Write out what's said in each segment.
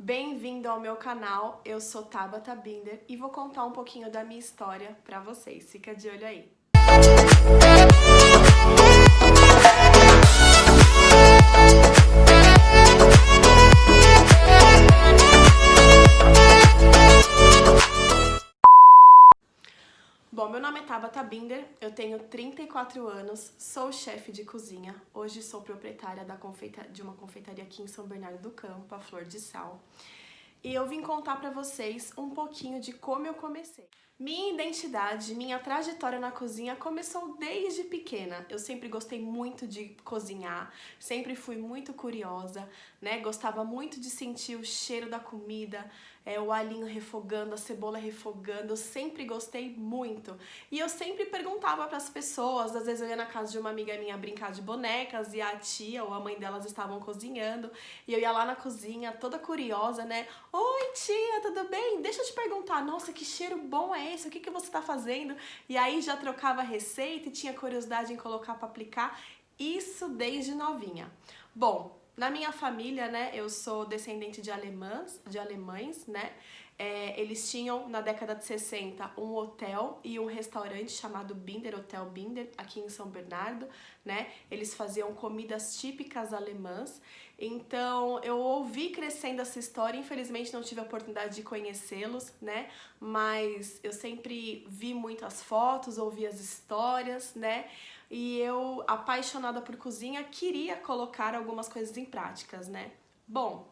Bem-vindo ao meu canal, eu sou Tabata Binder e vou contar um pouquinho da minha história pra vocês, fica de olho aí. Bom, meu nome é Tabata Binder, eu tenho 34 anos, sou chefe de cozinha, hoje sou proprietária de uma confeitaria aqui em São Bernardo do Campo, a Flor de Sal. E eu vim contar pra vocês um pouquinho de como eu comecei. Minha identidade, minha trajetória na cozinha começou desde pequena. Eu sempre gostei muito de cozinhar, sempre fui muito curiosa, né? Gostava muito de sentir o cheiro da comida, o alhinho refogando, a cebola refogando. Eu sempre gostei muito. E eu sempre perguntava para as pessoas, às vezes eu ia na casa de uma amiga minha brincar de bonecas e a tia ou a mãe delas estavam cozinhando, e eu ia lá na cozinha toda curiosa, né? Oi, tia, tudo bem? Deixa eu te perguntar, nossa, que cheiro bom é esse? O que você tá fazendo? E aí já trocava receita e tinha curiosidade em colocar para aplicar, isso desde novinha. Bom, na minha família, né, eu sou descendente de alemães, né? Eles tinham, na década de 60, um hotel e um restaurante chamado Binder, Hotel Binder, aqui em São Bernardo, né? Eles faziam comidas típicas alemãs. Então, eu ouvi crescendo essa história, infelizmente não tive a oportunidade de conhecê-los, né? Mas eu sempre vi muitas fotos, ouvi as histórias, né? E eu, apaixonada por cozinha, queria colocar algumas coisas em práticas, né? Bom,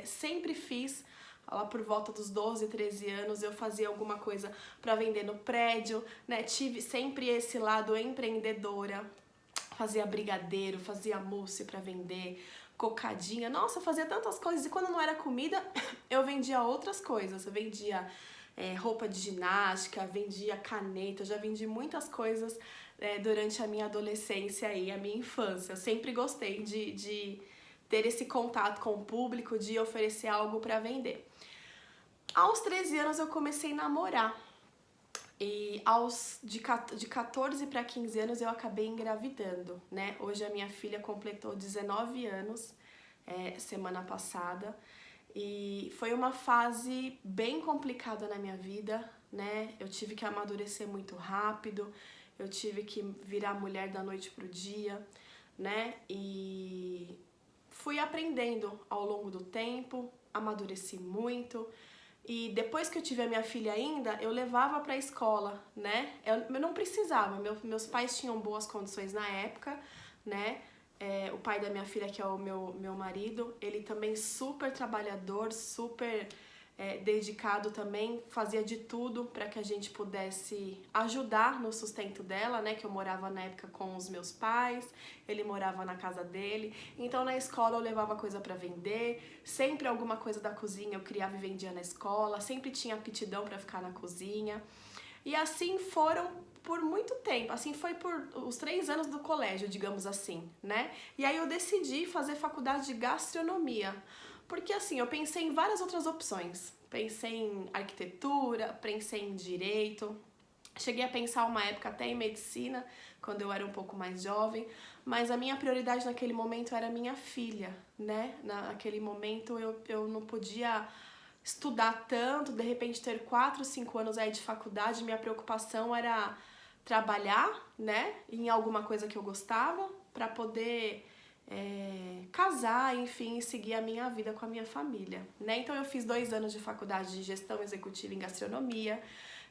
sempre fiz, lá por volta dos 12, 13 anos, eu fazia alguma coisa para vender no prédio, né? Tive sempre esse lado empreendedora, fazia brigadeiro, fazia mousse para vender, cocadinha, nossa, eu fazia tantas coisas. E quando não era comida, eu vendia outras coisas, eu vendia roupa de ginástica, vendia caneta, eu já vendi muitas coisas durante a minha adolescência e a minha infância. Eu sempre gostei de ter esse contato com o público, de oferecer algo para vender. Aos 13 anos eu comecei a namorar. E de 14 para 15 anos eu acabei engravidando, né? Hoje a minha filha completou 19 anos semana passada. E foi uma fase bem complicada na minha vida, né? Eu tive que amadurecer muito rápido, eu tive que virar mulher da noite pro dia, né? E fui aprendendo ao longo do tempo, amadureci muito. E depois que eu tive a minha filha ainda, eu levava pra escola, né? Eu não precisava, meus pais tinham boas condições na época, né? O pai da minha filha, que é o meu marido, ele também super trabalhador, super dedicado também, fazia de tudo para que a gente pudesse ajudar no sustento dela, né? Que eu morava na época com os meus pais, ele morava na casa dele. Então na escola eu levava coisa para vender, sempre alguma coisa da cozinha eu criava e vendia na escola, sempre tinha aptidão para ficar na cozinha. E assim foram por muito tempo, assim foi por os 3 anos do colégio, digamos assim, né? E aí eu decidi fazer faculdade de gastronomia, porque assim, eu pensei em várias outras opções. Pensei em arquitetura, pensei em direito, cheguei a pensar uma época até em medicina, quando eu era um pouco mais jovem, mas a minha prioridade naquele momento era minha filha, né? Naquele momento eu não podia estudar tanto, de repente ter 4, 5 anos aí de faculdade, minha preocupação era trabalhar, né, em alguma coisa que eu gostava, para poder casar, enfim, seguir a minha vida com a minha família, né? Então eu fiz 2 anos de faculdade de gestão executiva em gastronomia,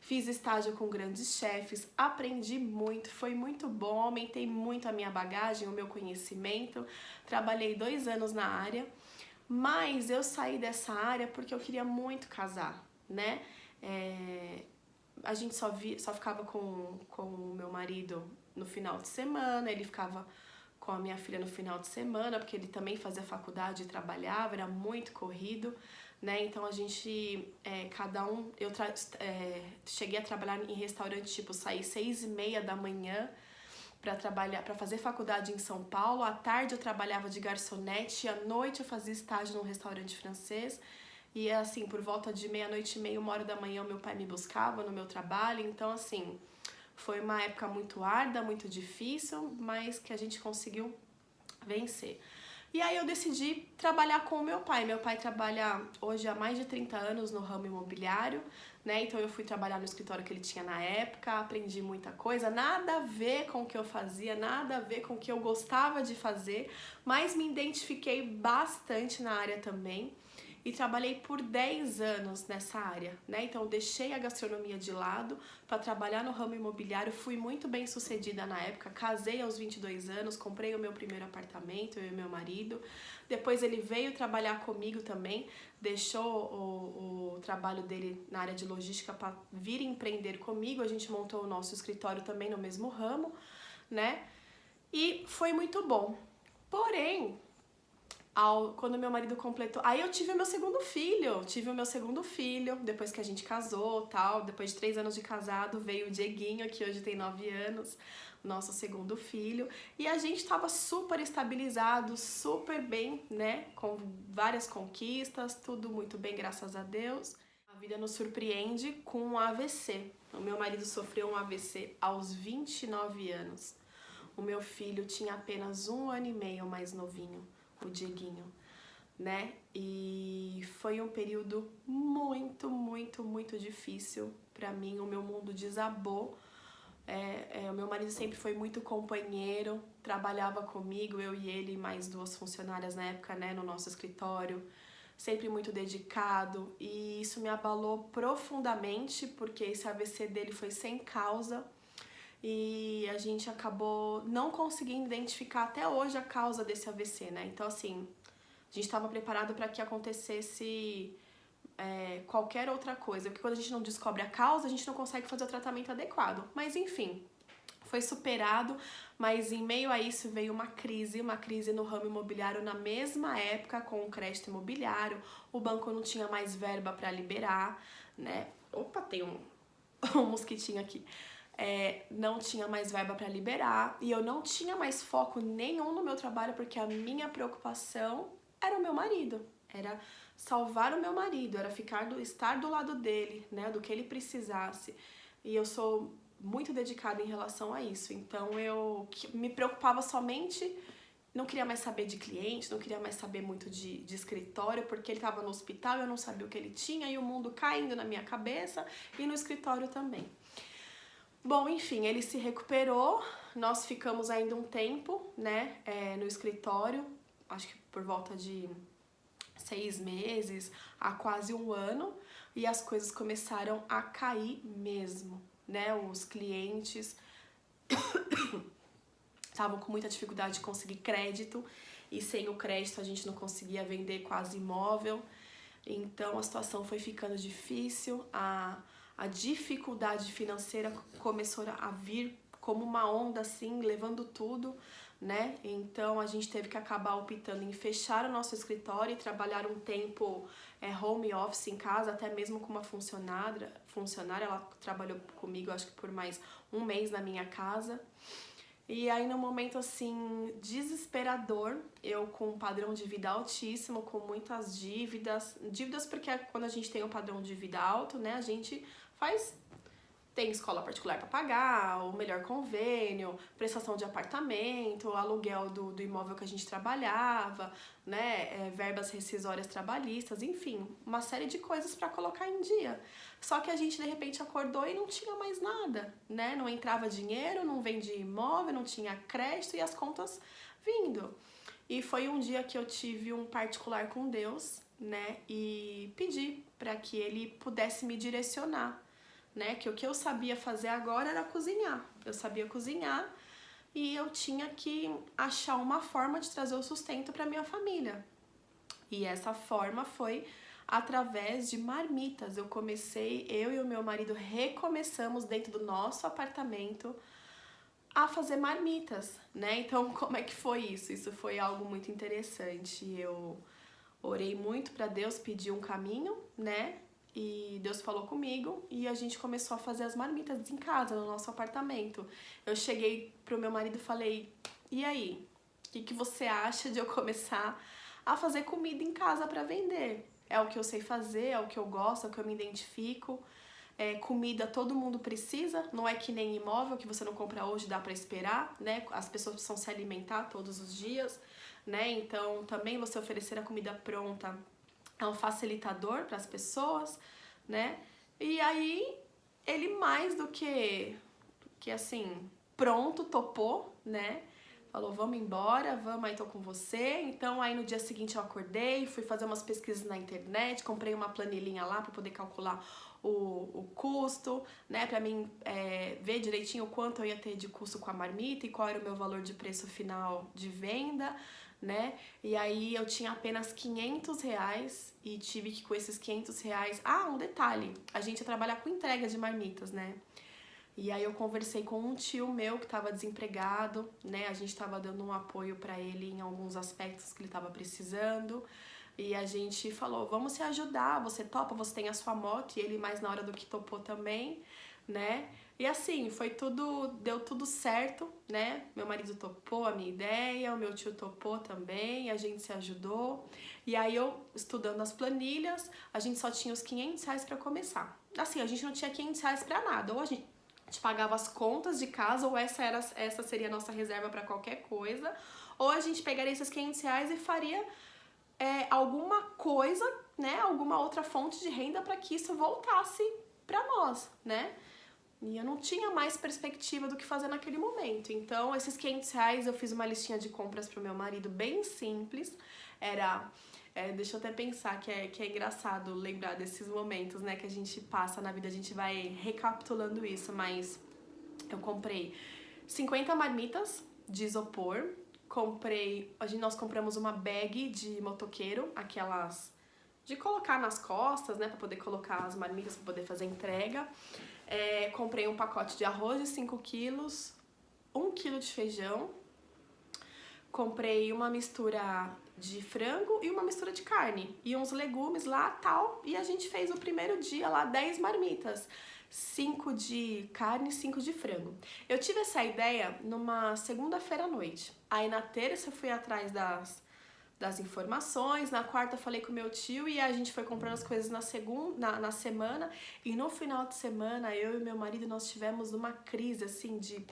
fiz estágio com grandes chefes, aprendi muito, foi muito bom, aumentei muito a minha bagagem, o meu conhecimento, trabalhei 2 anos na área, mas eu saí dessa área porque eu queria muito casar, né? A gente só ficava com o meu marido no final de semana, ele ficava com a minha filha no final de semana, porque ele também fazia faculdade e trabalhava, era muito corrido, né? Então a gente, cada um, cheguei a trabalhar em restaurante, tipo, saí 6h30 da manhã para trabalhar, para fazer faculdade em São Paulo. À tarde eu trabalhava de garçonete, à noite eu fazia estágio num restaurante francês. E assim, por volta de meia-noite e meia, 1h da manhã, o meu pai me buscava no meu trabalho. Então, assim, foi uma época muito árdua, muito difícil, mas que a gente conseguiu vencer. E aí eu decidi trabalhar com o meu pai. Meu pai trabalha hoje há mais de 30 anos no ramo imobiliário, né? Então eu fui trabalhar no escritório que ele tinha na época, aprendi muita coisa, nada a ver com o que eu fazia, nada a ver com o que eu gostava de fazer, mas me identifiquei bastante na área também. E trabalhei por 10 anos nessa área, né? Então eu deixei a gastronomia de lado para trabalhar no ramo imobiliário, fui muito bem sucedida na época, casei aos 22 anos, comprei o meu primeiro apartamento, eu e meu marido. Depois ele veio trabalhar comigo também, deixou o trabalho dele na área de logística para vir empreender comigo, a gente montou o nosso escritório também no mesmo ramo, né? E foi muito bom. Porém, quando meu marido completou, aí eu tive o meu segundo filho, depois que a gente casou, tal, depois de 3 anos de casado, veio o Dieguinho, que hoje tem 9 anos, nosso segundo filho, e a gente tava super estabilizado, super bem, né, com várias conquistas, tudo muito bem, graças a Deus. A vida nos surpreende com um AVC. O meu marido sofreu um AVC aos 29 anos. O meu filho tinha apenas 1 ano e meio mais novinho, o Dieguinho, né? E foi um período muito, muito, muito difícil pra mim. O meu mundo desabou. O meu marido sempre foi muito companheiro, trabalhava comigo, eu e ele, mais 2 funcionárias na época, né, no nosso escritório, sempre muito dedicado, e isso me abalou profundamente, porque esse AVC dele foi sem causa, e a gente acabou não conseguindo identificar até hoje a causa desse AVC, né? Então, assim, a gente estava preparado para que acontecesse qualquer outra coisa, porque quando a gente não descobre a causa, a gente não consegue fazer o tratamento adequado. Mas, enfim, foi superado, mas em meio a isso veio uma crise no ramo imobiliário na mesma época com o crédito imobiliário, o banco não tinha mais verba para liberar, né? Opa, tem um mosquitinho aqui. Não tinha mais verba para liberar e eu não tinha mais foco nenhum no meu trabalho porque a minha preocupação era o meu marido, era salvar o meu marido, era estar do lado dele, né, do que ele precisasse. E eu sou muito dedicada em relação a isso, então eu me preocupava somente, não queria mais saber de cliente, não queria mais saber muito de escritório, porque ele estava no hospital, eu não sabia o que ele tinha e o mundo caindo na minha cabeça e no escritório também. Bom, enfim, ele se recuperou, nós ficamos ainda um tempo, né, no escritório, acho que por volta de 6 meses a quase 1 ano, e as coisas começaram a cair mesmo, né, os clientes estavam com muita dificuldade de conseguir crédito, e sem o crédito a gente não conseguia vender quase imóvel, então a situação foi ficando difícil, a dificuldade financeira começou a vir como uma onda assim, levando tudo, né? Então a gente teve que acabar optando em fechar o nosso escritório e trabalhar um tempo home office em casa, até mesmo com uma funcionária, ela trabalhou comigo acho que por mais 1 mês na minha casa. E aí num momento assim desesperador, eu com um padrão de vida altíssimo, com muitas dívidas porque quando a gente tem um padrão de vida alto, né, a gente tem escola particular para pagar, o melhor convênio, prestação de apartamento, aluguel do imóvel que a gente trabalhava, né, verbas rescisórias trabalhistas, enfim, uma série de coisas para colocar em dia. Só que a gente de repente acordou e não tinha mais nada, né? Não entrava dinheiro, não vendia imóvel, não tinha crédito e as contas vindo. E foi um dia que eu tive um particular com Deus, né? E pedi para que ele pudesse me direcionar, né? Que o que eu sabia fazer agora era cozinhar. Eu sabia cozinhar e eu tinha que achar uma forma de trazer o sustento para minha família. E essa forma foi através de marmitas. Eu e o meu marido recomeçamos dentro do nosso apartamento a fazer marmitas, né? Então, como é que foi isso? Isso foi algo muito interessante. Eu orei muito para Deus, pedi um caminho, né? E Deus falou comigo e a gente começou a fazer as marmitas em casa, no nosso apartamento. Eu cheguei pro meu marido e falei: "E aí? O que você acha de eu começar a fazer comida em casa para vender? É o que eu sei fazer, é o que eu gosto, é o que eu me identifico. Comida todo mundo precisa, não é que nem imóvel que você não compra hoje, dá para esperar, né? As pessoas precisam se alimentar todos os dias. né? Então, também você oferecer a comida pronta é um facilitador para as pessoas, né? E aí, ele mais do que assim, pronto, topou, né? Falou, vamos embora, vamos, aí tô com você. Então, aí no dia seguinte eu acordei, fui fazer umas pesquisas na internet, comprei uma planilhinha lá para poder calcular o custo, né? Pra mim ver direitinho o quanto eu ia ter de custo com a marmita e qual era o meu valor de preço final de venda, né? E aí eu tinha apenas R$ 500 e tive que com esses R$ 500... Ah, um detalhe, a gente ia trabalhar com entrega de marmitas, né? E aí eu conversei com um tio meu que estava desempregado, né? A gente estava dando um apoio para ele em alguns aspectos que ele estava precisando. E a gente falou, vamos se ajudar, você topa, você tem a sua moto, e ele mais na hora do que topou também, né? E assim, deu tudo certo, né? Meu marido topou a minha ideia, o meu tio topou também, a gente se ajudou. E aí eu, estudando as planilhas, a gente só tinha os R$ 500 para começar. Assim, a gente não tinha R$ 500 para nada, ou a gente pagava as contas de casa, ou essa seria a nossa reserva para qualquer coisa, ou a gente pegaria esses R$ 500 e faria alguma coisa, né, alguma outra fonte de renda para que isso voltasse para nós, né? E eu não tinha mais perspectiva do que fazer naquele momento. Então, esses R$ 500 eu fiz uma listinha de compras pro meu marido bem simples. Deixa eu até pensar que é engraçado lembrar desses momentos, né, que a gente passa na vida, a gente vai recapitulando isso, mas eu comprei 50 marmitas de isopor, nós compramos uma bag de motoqueiro, aquelas de colocar nas costas, né, pra poder colocar as marmitas, pra poder fazer entrega. Comprei um pacote de arroz de 5 quilos, 1 quilo de feijão, comprei uma mistura de frango e uma mistura de carne e uns legumes lá, tal, e a gente fez o primeiro dia lá 10 marmitas, 5 de carne e 5 de frango. Eu tive essa ideia numa segunda-feira à noite, aí na terça eu fui atrás das informações, na quarta eu falei com meu tio e a gente foi comprando as coisas na semana, e no final de semana eu e meu marido nós tivemos uma crise assim de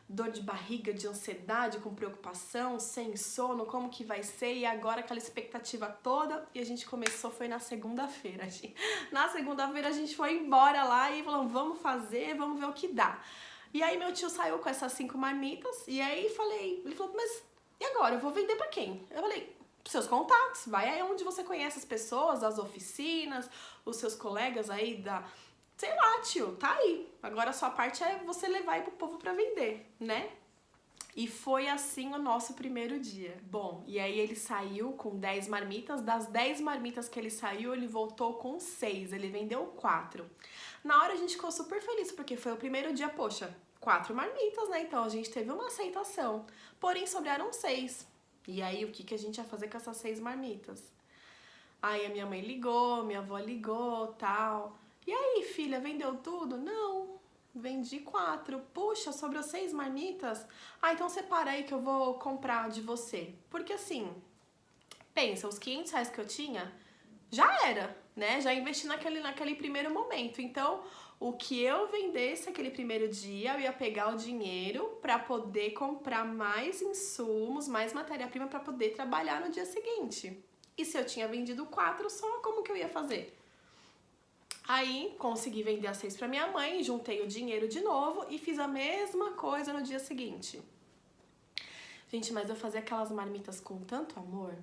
dor de barriga, de ansiedade, com preocupação, sem sono, como que vai ser, e agora aquela expectativa toda, e a gente começou, foi na segunda-feira, na segunda-feira a gente foi embora lá e falou, vamos fazer, vamos ver o que dá. E aí meu tio saiu com essas 5 marmitas, e aí ele falou, mas e agora, eu vou vender pra quem? Eu falei, seus contatos, vai aí onde você conhece as pessoas, as oficinas, os seus colegas aí sei lá, tio, tá aí. Agora a sua parte é você levar aí pro povo pra vender, né? E foi assim o nosso primeiro dia. Bom, e aí ele saiu com 10 marmitas. Das 10 marmitas que ele saiu, ele voltou com 6. Ele vendeu 4. Na hora a gente ficou super feliz, porque foi o primeiro dia, poxa, 4 marmitas, né? Então a gente teve uma aceitação. Porém, sobraram 6. E aí, o que a gente ia fazer com essas 6 marmitas? Aí a minha mãe ligou, minha avó ligou, tal. E aí, filha, vendeu tudo? Não, vendi 4. Puxa, sobrou 6 marmitas? Ah, então separa aí que eu vou comprar de você. Porque assim, pensa, os R$ 500 que eu tinha, já era, né? Já investi naquele primeiro momento. Então, o que eu vendesse aquele primeiro dia, eu ia pegar o dinheiro para poder comprar mais insumos, mais matéria-prima para poder trabalhar no dia seguinte. E se eu tinha vendido 4 só, como que eu ia fazer? Aí, consegui vender as 6 para minha mãe, juntei o dinheiro de novo e fiz a mesma coisa no dia seguinte. Gente, mas eu fazia aquelas marmitas com tanto amor.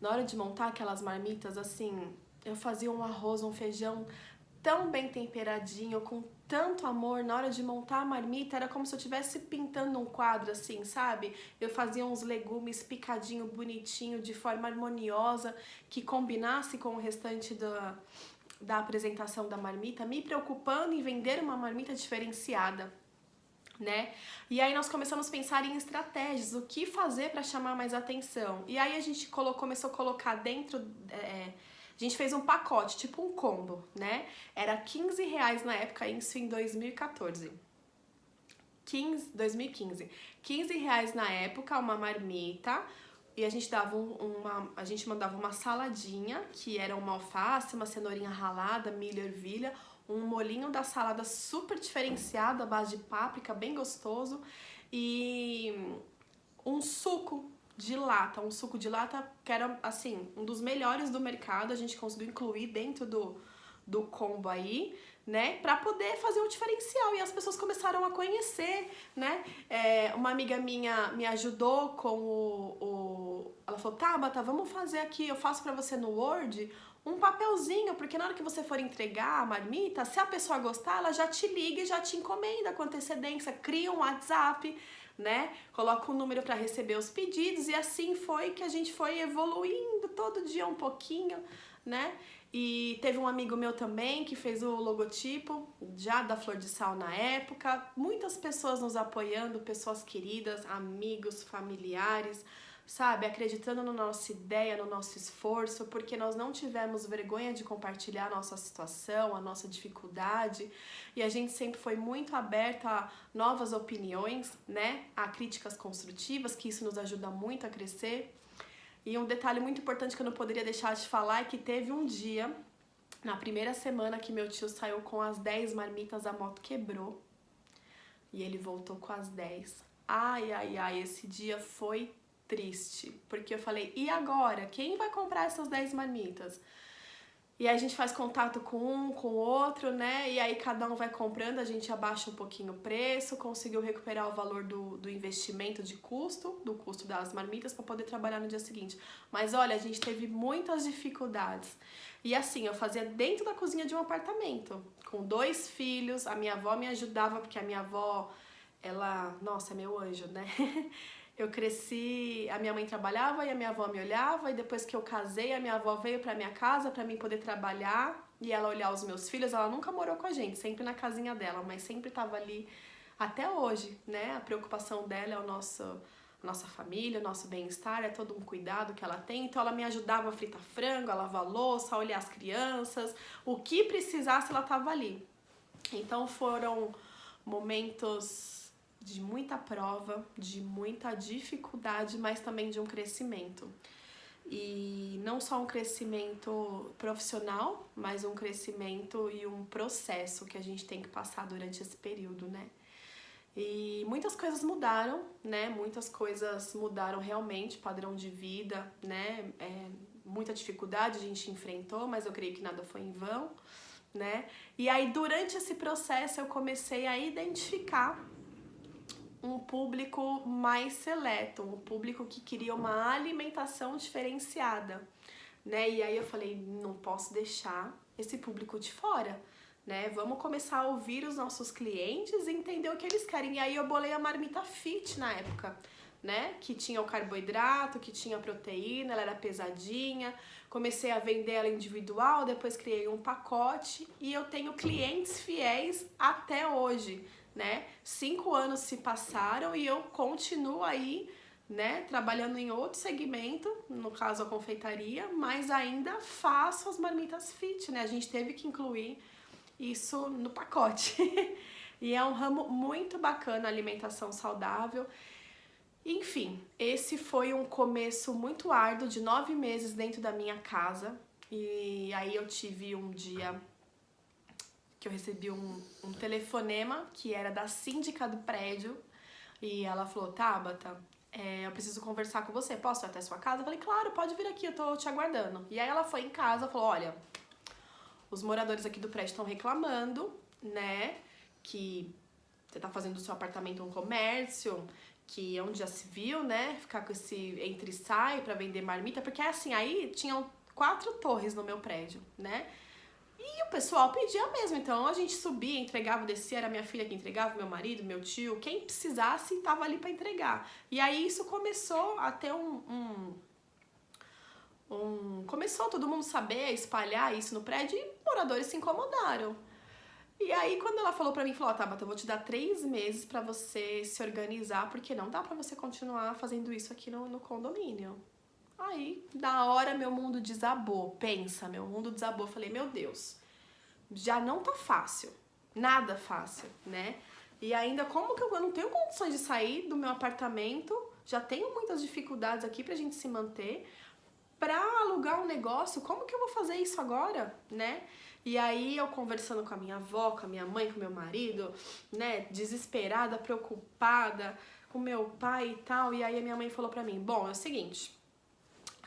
Na hora de montar aquelas marmitas, assim, eu fazia um arroz, um feijão tão bem temperadinho, com tanto amor. Na hora de montar a marmita, era como se eu estivesse pintando um quadro, assim, sabe? Eu fazia uns legumes picadinho, bonitinho, de forma harmoniosa, que combinasse com o restante da apresentação da marmita, me preocupando em vender uma marmita diferenciada, né? E aí nós começamos a pensar em estratégias, o que fazer para chamar mais atenção. E aí a gente começou a colocar dentro... a gente fez um pacote, tipo um combo, né? Era R$ 15 na época, isso em 2014. 2015. R$ 15 na época, uma marmita. E a gente dava a gente mandava uma saladinha, que era uma alface, uma cenourinha ralada, milho, ervilha, um molhinho da salada super diferenciado, à base de páprica, bem gostoso, e um suco de lata, um suco de lata que era, assim, um dos melhores do mercado. A gente conseguiu incluir dentro do combo aí, né, pra poder fazer o diferencial. E as pessoas começaram a conhecer, né. Uma amiga minha me ajudou com ela falou, Tabata, vamos fazer aqui, eu faço pra você no Word um papelzinho, porque na hora que você for entregar a marmita, se a pessoa gostar, ela já te liga e já te encomenda com antecedência, cria um WhatsApp, né? Coloca um número para receber os pedidos, e assim foi que a gente foi evoluindo todo dia um pouquinho, né? E teve um amigo meu também que fez o logotipo já da Flor de Sal na época. Muitas pessoas nos apoiando, pessoas queridas, amigos, familiares, sabe? Acreditando na nossa ideia, no nosso esforço, porque nós não tivemos vergonha de compartilhar a nossa situação, a nossa dificuldade, e a gente sempre foi muito aberta a novas opiniões, né? A críticas construtivas, que isso nos ajuda muito a crescer. E um detalhe muito importante que eu não poderia deixar de falar é que teve um dia, na primeira semana que meu tio saiu com as 10 marmitas, a moto quebrou e ele voltou com as 10. Ai, ai, ai, esse dia foi triste, porque eu falei, e agora? Quem vai comprar essas 10 marmitas? E aí a gente faz contato com um, com o outro, né? E aí cada um vai comprando, a gente abaixa um pouquinho o preço, conseguiu recuperar o valor do investimento de custo, do custo das marmitas para poder trabalhar no dia seguinte. Mas olha, a gente teve muitas dificuldades. E assim, eu fazia dentro da cozinha de um apartamento, com 2 filhos, a minha avó me ajudava, porque a minha avó, ela, nossa, é meu anjo, né? Eu cresci, a minha mãe trabalhava e a minha avó me olhava, e depois que eu casei, a minha avó veio pra minha casa pra mim poder trabalhar e ela olhar os meus filhos. Ela nunca morou com a gente, sempre na casinha dela, mas sempre tava ali até hoje, né? A preocupação dela é a nossa família, o nosso bem-estar, é todo um cuidado que ela tem. Então ela me ajudava a fritar frango, a lavar louça, a olhar as crianças, o que precisasse ela tava ali. Então foram momentos de muita prova, de muita dificuldade, mas também de um crescimento. E não só um crescimento profissional, mas um crescimento e um processo que a gente tem que passar durante esse período, né? E muitas coisas mudaram, né? Muitas coisas mudaram realmente, padrão de vida, né? Muita dificuldade a gente enfrentou, mas eu creio que nada foi em vão, né? E aí, durante esse processo, eu comecei a identificar um público mais seleto, um público que queria uma alimentação diferenciada, né? E aí eu falei, não posso deixar esse público de fora, né? Vamos começar a ouvir os nossos clientes e entender o que eles querem. E aí eu bolei a marmita fit na época, né? Que tinha o carboidrato, que tinha a proteína, ela era pesadinha. Comecei a vender ela individual, depois criei um pacote e eu tenho clientes fiéis até hoje, né? 5 anos se passaram e eu continuo aí, né, trabalhando em outro segmento, no caso a confeitaria, mas ainda faço as marmitas fit, né? A gente teve que incluir isso no pacote. E é um ramo muito bacana, alimentação saudável. Enfim, esse foi um começo muito árduo de 9 meses dentro da minha casa. E aí eu tive um dia que eu recebi um telefonema que era da síndica do prédio e ela falou, Tabata, eu preciso conversar com você, posso ir até sua casa? Eu falei, claro, pode vir aqui, eu tô te aguardando. E aí ela foi em casa e falou, olha, os moradores aqui do prédio estão reclamando, né, que você tá fazendo do seu apartamento um comércio, que é onde já se viu, né, ficar com esse entra e sai pra vender marmita, porque assim, aí tinham 4 torres no meu prédio, né, e o pessoal pedia mesmo, então a gente subia, entregava, descia, era minha filha que entregava, meu marido, meu tio, quem precisasse tava ali pra entregar. E aí isso começou a ter começou todo mundo saber, espalhar isso no prédio e moradores se incomodaram. E aí quando ela falou pra mim, falou, Tabata, eu vou te dar 3 meses pra você se organizar, porque não dá pra você continuar fazendo isso aqui no condomínio. Aí, na hora, meu mundo desabou. Pensa, meu mundo desabou. Eu falei, meu Deus, já não tá fácil. Nada fácil, né? E ainda, como que eu não tenho condições de sair do meu apartamento? Já tenho muitas dificuldades aqui pra gente se manter. Pra alugar um negócio, como que eu vou fazer isso agora, né? E aí, eu conversando com a minha avó, com a minha mãe, com o meu marido, né? Desesperada, preocupada, com meu pai e tal. E aí a minha mãe falou pra mim, bom, é o seguinte,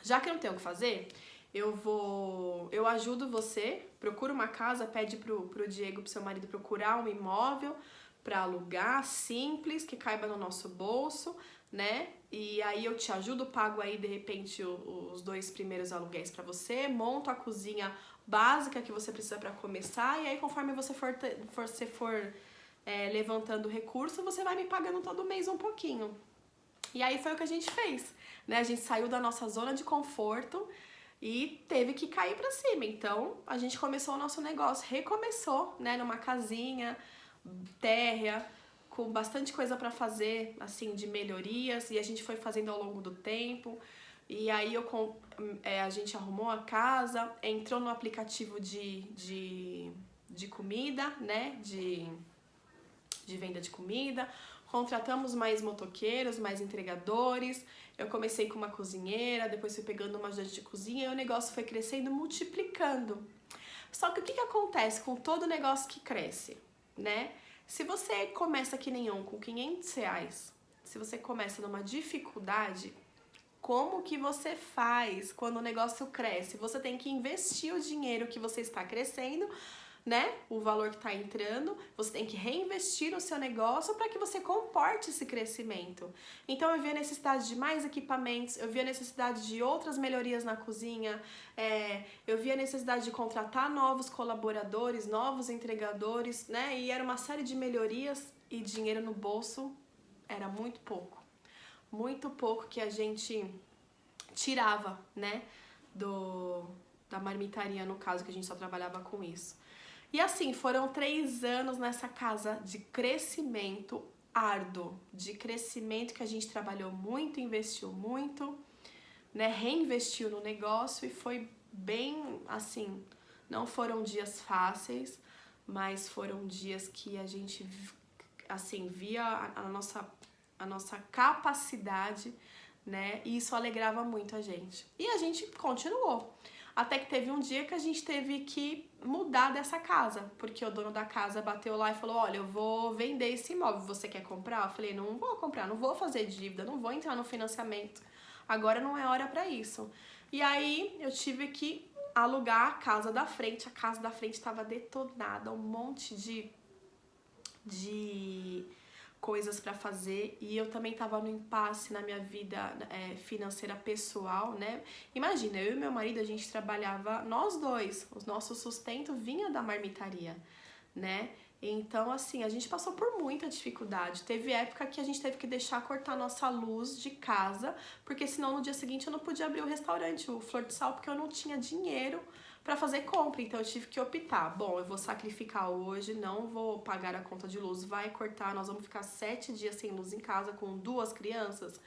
já que eu não tenho o que fazer, eu ajudo você, procura uma casa, pede pro Diego, pro seu marido, procurar um imóvel pra alugar, simples, que caiba no nosso bolso, né? E aí eu te ajudo, pago aí de repente os 2 primeiros aluguéis pra você, monto a cozinha básica que você precisa pra começar, e aí conforme você for levantando recurso, você vai me pagando todo mês um pouquinho. E aí foi o que a gente fez, né? A gente saiu da nossa zona de conforto e teve que cair pra cima. Então, a gente começou o nosso negócio, recomeçou, né, numa casinha térrea, com bastante coisa pra fazer, assim, de melhorias, e a gente foi fazendo ao longo do tempo. E aí a gente arrumou a casa, entrou no aplicativo de comida, né, de venda de comida, contratamos mais motoqueiros, mais entregadores. Eu comecei com uma cozinheira, depois fui pegando uma ajudante de cozinha e o negócio foi crescendo, multiplicando. Só que o que acontece com todo negócio que cresce, né? Se você começa que nem com R$500, se você começa numa dificuldade, como que você faz quando o negócio cresce? Você tem que investir o dinheiro que você está crescendo, né? O valor que está entrando, você tem que reinvestir no seu negócio para que você comporte esse crescimento. Então eu vi a necessidade de mais equipamentos, eu vi a necessidade de outras melhorias na cozinha, eu vi a necessidade de contratar novos colaboradores, novos entregadores, né? E era uma série de melhorias e dinheiro no bolso era muito pouco que a gente tirava, né? Da marmitaria, no caso, que a gente só trabalhava com isso. E assim, foram 3 anos nessa casa de crescimento árduo, de crescimento que a gente trabalhou muito, investiu muito, né, reinvestiu no negócio e foi bem, assim, não foram dias fáceis, mas foram dias que a gente, assim, via a nossa capacidade, né, e isso alegrava muito a gente. E a gente continuou. Até que teve um dia que a gente teve que mudar dessa casa, porque o dono da casa bateu lá e falou, olha, eu vou vender esse imóvel, você quer comprar? Eu falei, não vou comprar, não vou fazer dívida, não vou entrar no financiamento, agora não é hora pra isso. E aí eu tive que alugar a casa da frente estava detonada, um monte de coisas para fazer e eu também tava no impasse na minha vida financeira pessoal, né? Imagina, eu e meu marido, a gente trabalhava, nós dois, o nosso sustento vinha da marmitaria, né? Então, assim, a gente passou por muita dificuldade. Teve época que a gente teve que deixar cortar nossa luz de casa, porque senão no dia seguinte eu não podia abrir o restaurante, o Flor de Sal, porque eu não tinha dinheiro para fazer compra, então eu tive que optar. Bom, eu vou sacrificar hoje, não vou pagar a conta de luz, vai cortar, nós vamos ficar 7 dias sem luz em casa com 2 crianças?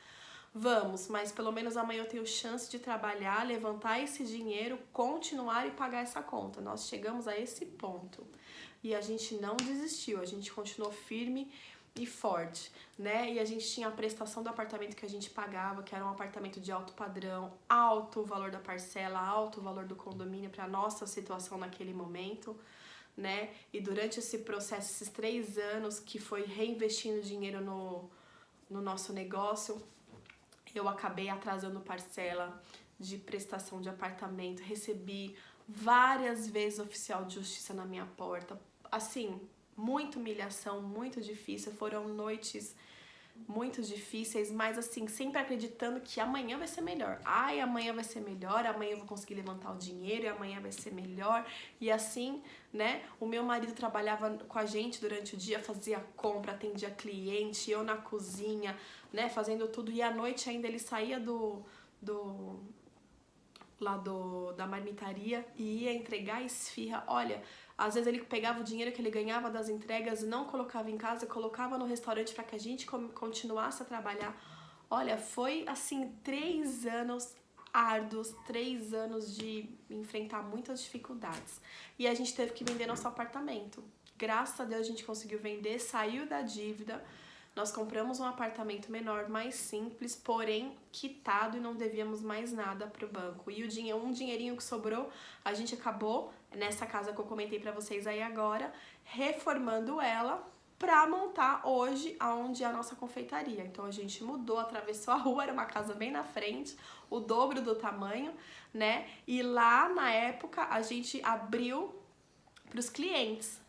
Vamos, mas pelo menos amanhã eu tenho chance de trabalhar, levantar esse dinheiro, continuar e pagar essa conta. Nós chegamos a esse ponto e a gente não desistiu, a gente continuou firme e forte, né? E a gente tinha a prestação do apartamento que a gente pagava, que era um apartamento de alto padrão, alto o valor da parcela, alto o valor do condomínio para nossa situação naquele momento, né? E durante esse processo, esses 3 anos que foi reinvestindo dinheiro no nosso negócio, eu acabei atrasando parcela de prestação de apartamento, recebi várias vezes oficial de justiça na minha porta, assim, muita humilhação, muito difícil, foram noites muito difíceis, mas assim, sempre acreditando que amanhã vai ser melhor. Ai, amanhã vai ser melhor, amanhã eu vou conseguir levantar o dinheiro e amanhã vai ser melhor. E assim, né, o meu marido trabalhava com a gente durante o dia, fazia compra, atendia cliente, eu na cozinha, né, fazendo tudo. E à noite ainda ele saía da marmitaria e ia entregar a esfirra. Olha, às vezes ele pegava o dinheiro que ele ganhava das entregas e não colocava em casa, colocava no restaurante para que a gente continuasse a trabalhar. Olha, foi assim 3 anos árduos, 3 anos de enfrentar muitas dificuldades. E a gente teve que vender nosso apartamento. Graças a Deus a gente conseguiu vender, saiu da dívida. Nós compramos um apartamento menor, mais simples, porém quitado e não devíamos mais nada pro banco. E um dinheirinho que sobrou, a gente acabou, nessa casa que eu comentei pra vocês aí agora, reformando ela, para montar hoje aonde é a nossa confeitaria. Então a gente mudou, atravessou a rua, era uma casa bem na frente, o dobro do tamanho, né? E lá na época a gente abriu para os clientes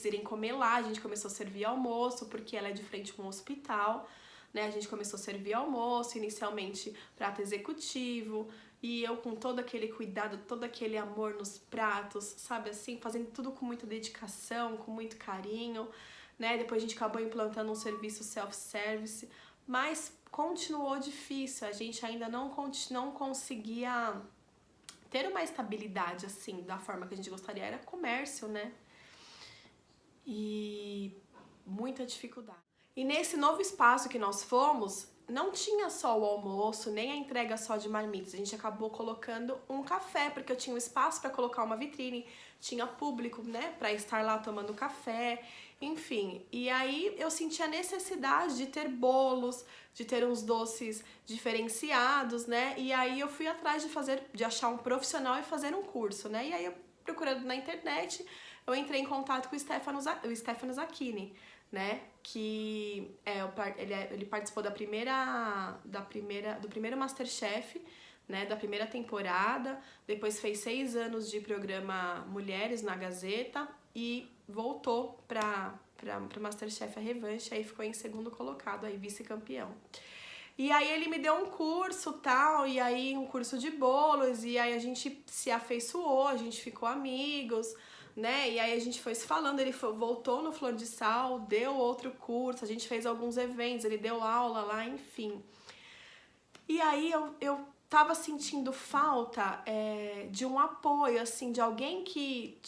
irem comer lá. A gente começou a servir almoço, porque ela é de frente com um hospital, né? A gente começou a servir almoço, inicialmente prato executivo, e eu com todo aquele cuidado, todo aquele amor nos pratos, sabe assim, fazendo tudo com muita dedicação, com muito carinho, né? Depois a gente acabou implantando um serviço self-service, mas continuou difícil, a gente ainda não conseguia ter uma estabilidade assim, da forma que a gente gostaria. Era comércio, né? E muita dificuldade. E nesse novo espaço que nós fomos, não tinha só o almoço, nem a entrega só de marmitas. A gente acabou colocando um café, porque eu tinha um espaço para colocar uma vitrine, tinha público, né, para estar lá tomando café, enfim. E aí eu senti a necessidade de ter bolos, de ter uns doces diferenciados, né? E aí eu fui atrás de achar um profissional e fazer um curso, né? E aí eu procurando na internet, eu entrei em contato com o Stefano Zacchini, né, que ele participou do primeiro Masterchef, né, da primeira temporada, depois fez 6 anos de programa Mulheres na Gazeta e voltou para Masterchef a revanche, aí ficou em segundo colocado, aí vice-campeão. E aí ele me deu um curso tal, e aí um curso de bolos, e aí a gente se afeiçoou, a gente ficou amigos, né? E aí a gente foi se falando, ele voltou no Flor de Sal, deu outro curso, a gente fez alguns eventos, ele deu aula lá, enfim. E aí eu tava sentindo falta de um apoio, assim, de alguém que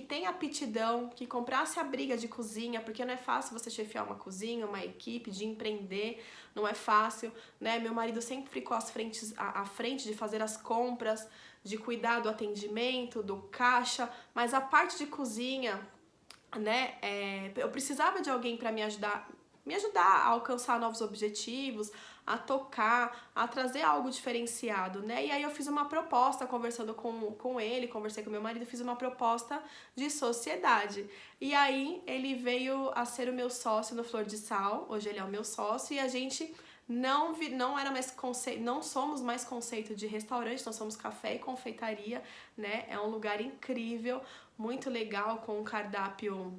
tem aptidão, que comprasse a briga de cozinha, porque não é fácil você chefiar uma cozinha, uma equipe, de empreender, não é fácil, né? Meu marido sempre ficou à frente de fazer as compras, de cuidar do atendimento, do caixa, mas a parte de cozinha, né, eu precisava de alguém para me ajudar a alcançar novos objetivos, a tocar, a trazer algo diferenciado, né? E aí eu fiz uma proposta, conversando com ele, conversei com meu marido, fiz uma proposta de sociedade. E aí ele veio a ser o meu sócio no Flor de Sal, hoje ele é o meu sócio, e a gente não somos mais conceito de restaurante, nós somos café e confeitaria, né? É um lugar incrível, muito legal, com um cardápio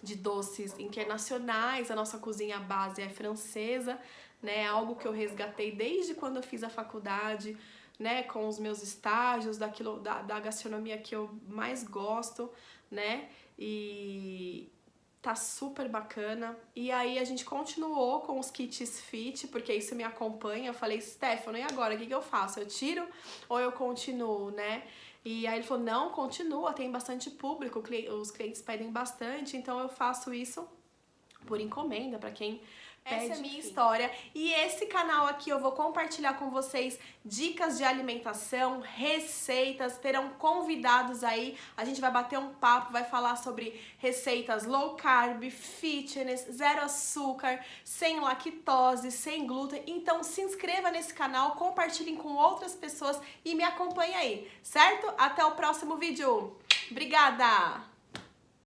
de doces internacionais. A nossa cozinha base é francesa, né? Algo que eu resgatei desde quando eu fiz a faculdade, né? Com os meus estágios, da gastronomia que eu mais gosto, né? E tá super bacana. E aí a gente continuou com os kits fit, porque isso me acompanha. Eu falei, Stefano, e agora? O que eu faço? Eu tiro ou eu continuo, né? E aí ele falou, não, continua, tem bastante público, os clientes pedem bastante, então eu faço isso por encomenda, para quem pede. Essa é a minha história. E esse canal aqui eu vou compartilhar com vocês dicas de alimentação, receitas, terão convidados aí, a gente vai bater um papo, vai falar sobre receitas low carb, fitness, zero açúcar, sem lactose, sem glúten. Então se inscreva nesse canal, compartilhem com outras pessoas e me acompanhe aí, certo? Até o próximo vídeo. Obrigada!